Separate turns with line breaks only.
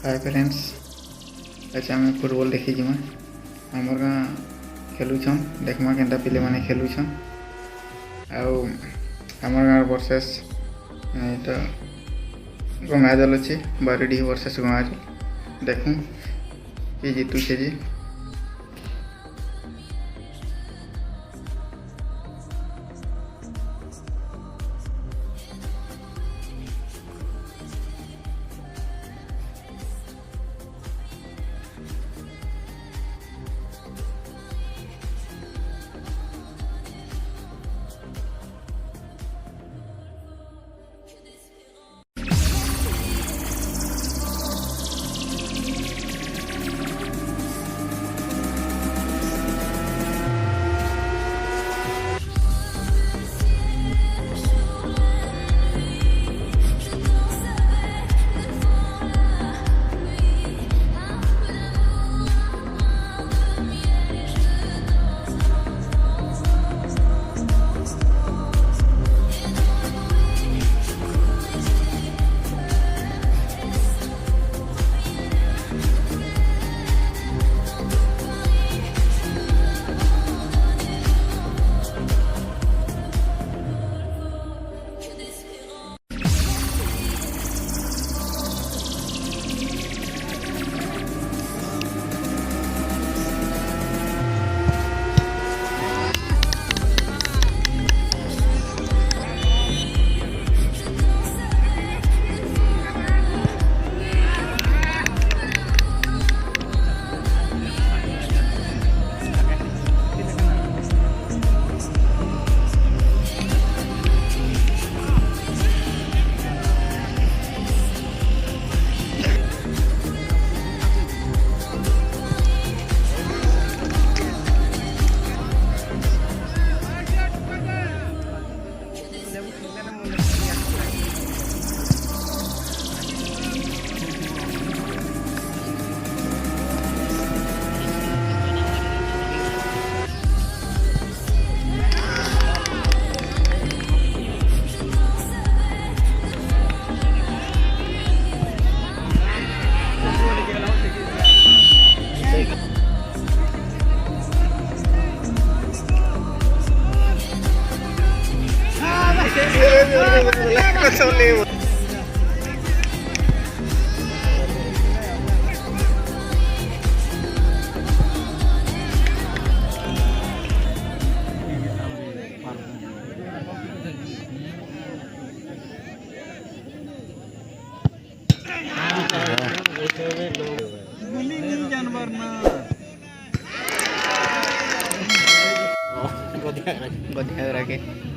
Hi friends, अच्छा आम football देखी जिमा आमर गाँ खेलुछन देखमा केनता पिले माने खेलुछन आउ आमर गाँ वर्सेस तो गंगा दल अच्छे बारडी वर्सेस गंगा देखूँ ये जीतुचे जी। जानवर ना बढ़िया रखे